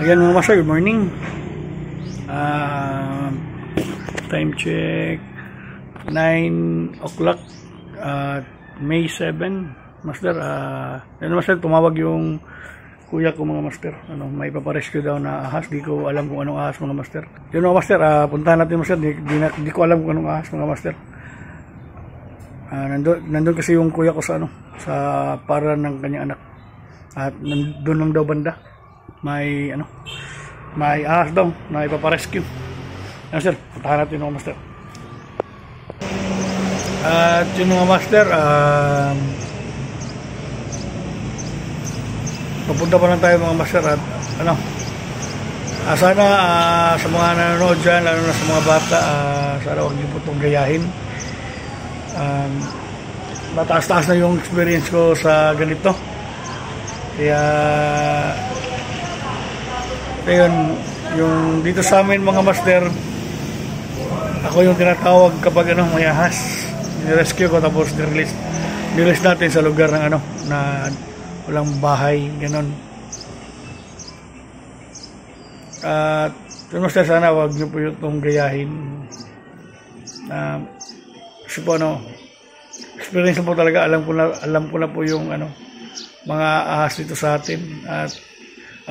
Ayan mga master, good morning. Time check 9 o'clock, May 7. Master, master, tumawag yung kuya ko mga master. May paparescue daw na ahas. Di ko alam kung anong ahas mga master. Yun mga master, puntahan natin master. Di ko alam kung anong ahas mga master. Nandun kasi yung kuya ko sa sa paran ng kanyang anak. At nandun lang daw banda. May ahas daw na ipaparescue. Master, puntahan natin mga master. At yun mga master, papunta pa lang tayo mga master. At sana sa mga nanonood dyan, lalo na sa mga bata, sana huwag niyo po itong gayahin. Mataas-taas na yung experience ko sa ganito. Kaya yung dito sa amin mga master, ako yung tinatawag kapag may ahas, ni-rescue ko tapos ni-release natin sa lugar ng na walang bahay, ganon. At master, sana wag nyo po itong gayahin. Kasi po experience po talaga, alam ko na po yung mga ahas dito sa atin, at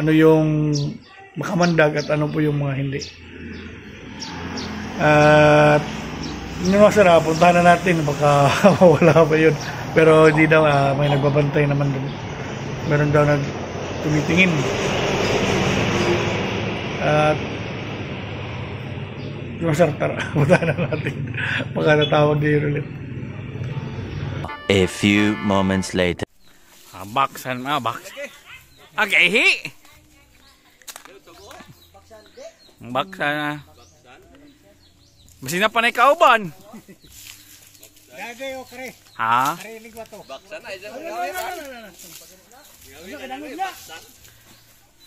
yung makamandag at ano po yung mga hindi. At yun master, puntahan na natin, baka mawala pa yun, pero hindi daw, may nagbabantay naman doon, meron daw tumitingin. At yun master, tara, puntahan na natin, baka natawag din ulit. A few moments later. Baksan agahi. Baksan. Masina pa na kauban. Dagay o kare. Ha? Karinig ba to? Baksan na isang gawin. Baksan.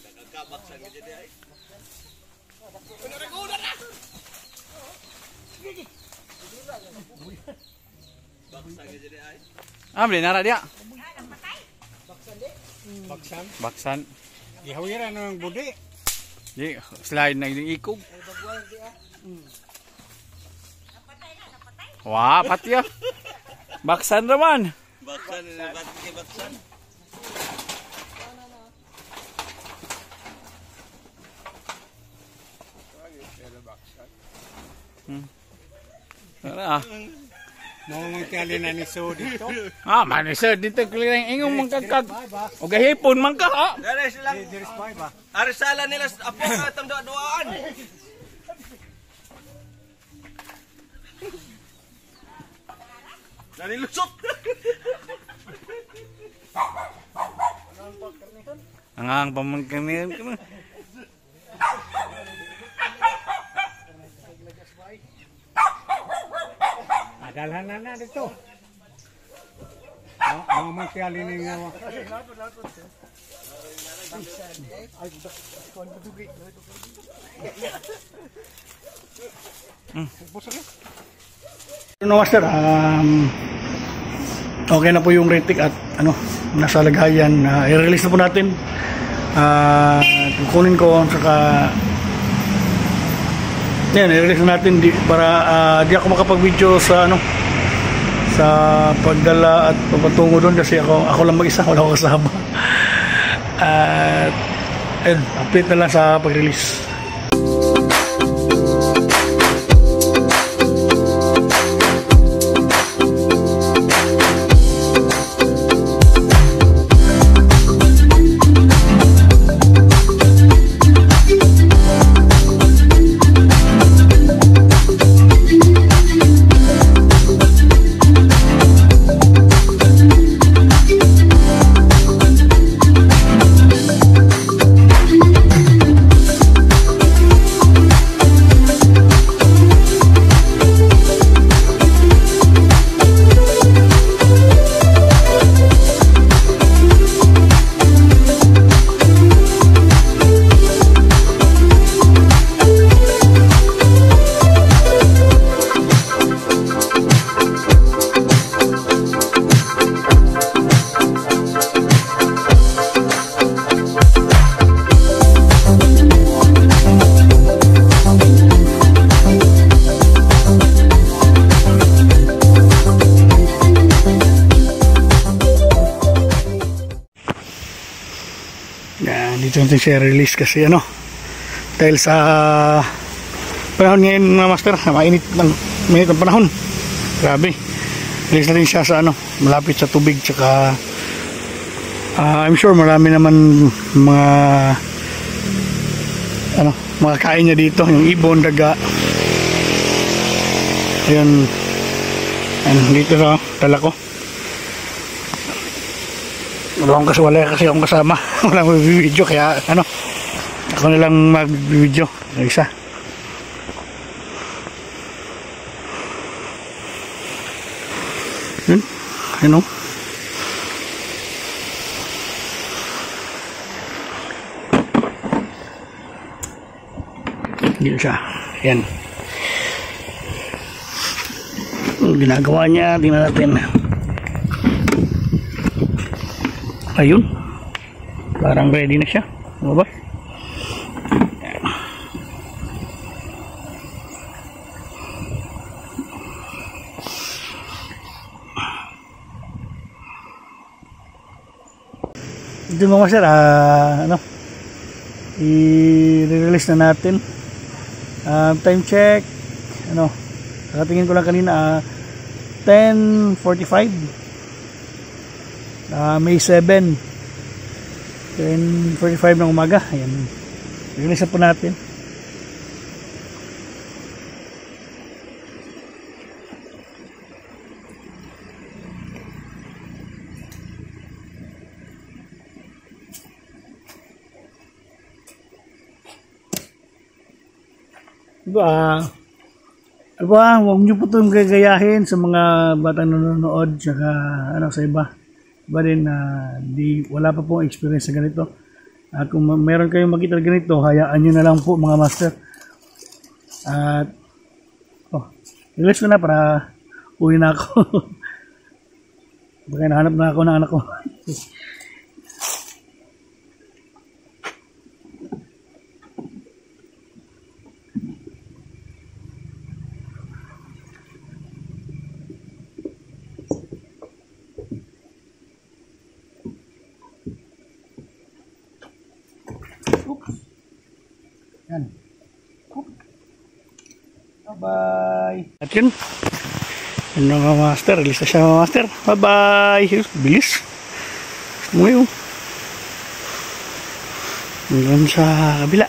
Nagkabaksan ka dyan ay. Baksan ka dyan ay. Beli nara dia. Baksan. Gihawiran ng budi. Di slide na yung ikog. Wah, pati ya. Baksan naman. Baksan, baksan. Mau mangkali na ni so dito. Manisod dito kailangan ingong mangkakag. O gahipon man ka ha. Dari silang. Arisala nila apo atang doa-doaan. Dari lusot. Angang pamangkanian kana. Dalhan na dito. Mga mangkali ni nga. Master, okay na po yung retic at nasa lagayan. I-release na po natin. Kukunin ko saka yan, i-release natin para di ako makapag-video sa sa pagdala at papatungo doon kasi ako lang mag-isa, wala akong kasama. At update na lang sa pag-release. dito natin siya release kasi ano, dahil sa panahon ngayon mga master, mainit ang panahon, grabe. Release natin siya sa ano, malapit sa tubig, tsaka I'm sure marami naman mga ano, mga kain niya dito, yung ibon, daga. Ayun, dito na dala ko. Wala kasi akong kasama. Walang mag-video, kaya ano, ako na lang mag-video ng isa. Yun, ano, yun siya. Yan, ang ginagawa niya, tingnan natin. Ayun, parang ready na siya. Ano ba? Ito mga sir, ano, i-release na natin. Time check, ano, nakatingin ko lang kanina, 10:45. May 7, 10:45 ng umaga. Ayan, release po natin. Huwag nyo po itong gagayahin sa mga batang nanonood, tsaka ano, sa iba. Diba din, wala pa pong experience sa ganito. Kung meron kayong makita ganito, hayaan nyo na lang po mga master. At release ko na para uwi na ako. Baka nahanap na ako ng anak ko. Yan. Bye-bye. At yun. Yun mga master. Release na siya mga master. Bye-bye. Bilis. Ngayon. Doon sa kabila.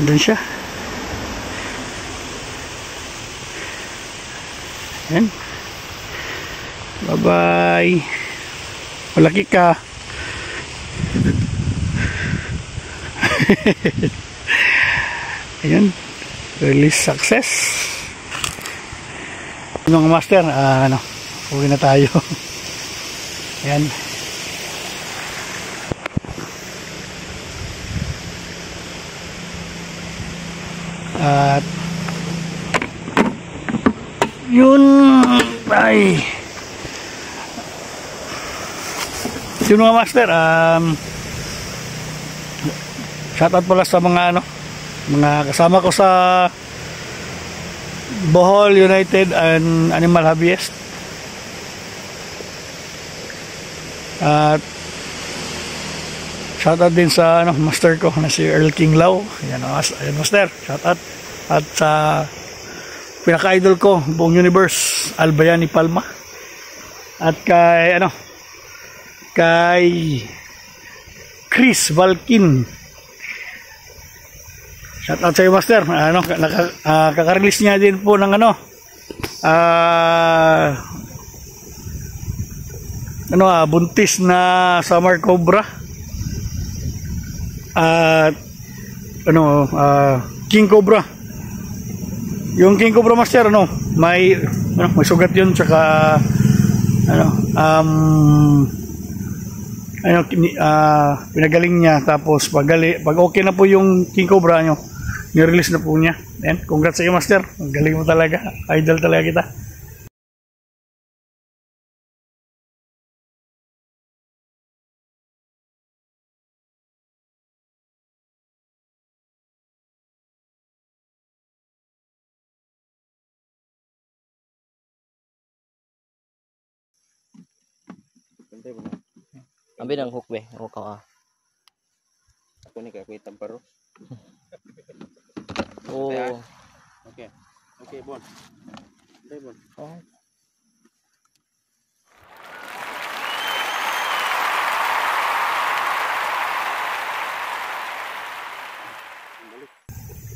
Doon siya. Yan. Bye-bye. Malaki ka. Ayun, release success. Mga master, ano, uwi na tayo. Ayan. At yun ay yun mga master, shoutout pala sa mga ano, mga kasama ko sa Bohol United and Animal Hobbyist. At shoutout din sa ano, master ko na si Earl King Lau. Ayan, master, shoutout. At sa pinaka-idol ko buong universe, Albayani Palma. At kay ano, kay Chris Valkin. Shout out sa iyo master. Ano, kaka-release niya din po ng ano, buntis na summer cobra. At king cobra. Yung king cobra master, may sugat 'yun, tsaka pinagaling niya, tapos pag okay na po yung king cobra nyo, ni-release na po niya. And congrats sa iyo master, ang galing mo talaga, idol talaga kita. Ambil ng hook be, hook ka. ko ni kay tamparo. Oh. Okay. Okay, Bon. Okay, Bon. Oh.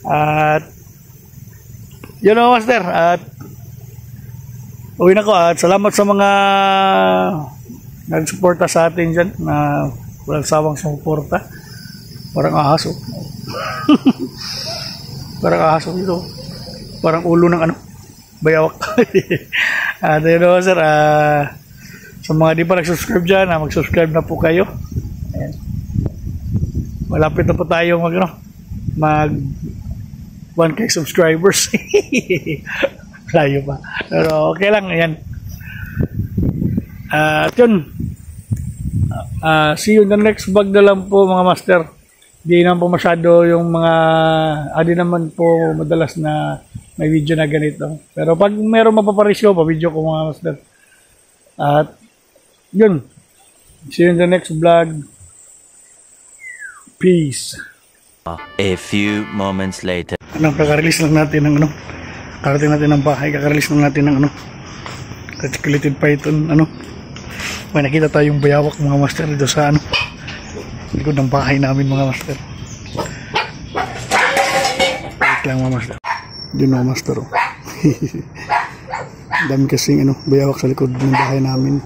At yun o, Master. At uwi na ko. At salamat sa mga nagsuporta sa atin dyan na walang sawang sumuporta. Parang ahas oh. Parang ahas oh ito. Parang ulo ng ano, bayawak. At yun o, Sir. Sa mga di pa nag-subscribe dyan, mag-subscribe na po kayo. Ayan. Malapit na po tayong mag 1K subscribers. Layo pa. Pero okay lang. Ayan. At yun. See you in the next vlog na lang po mga master. Di naman po masyado yung mga di naman po madalas na may video na ganito. Pero pag meron mapaparisyo, pa-video ko mga master. At yun. See you in the next vlog. Peace. A few moments later. Kaka-release lang natin ng karating natin ng bahay, kaka-release lang natin ng reticulated python, may nakita tayong bayawak mga master dito sa likod ng bahay namin mga master. Wait lang mga master. Yun mga master oh. Dami kasing bayawak sa likod ng bahay namin.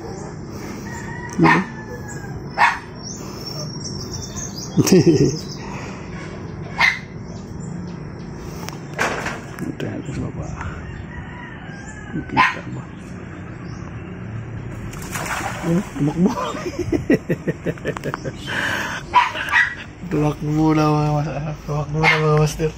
Ito natin sa baba. Kita ba? Tumakbo. Tumakbo na mga master.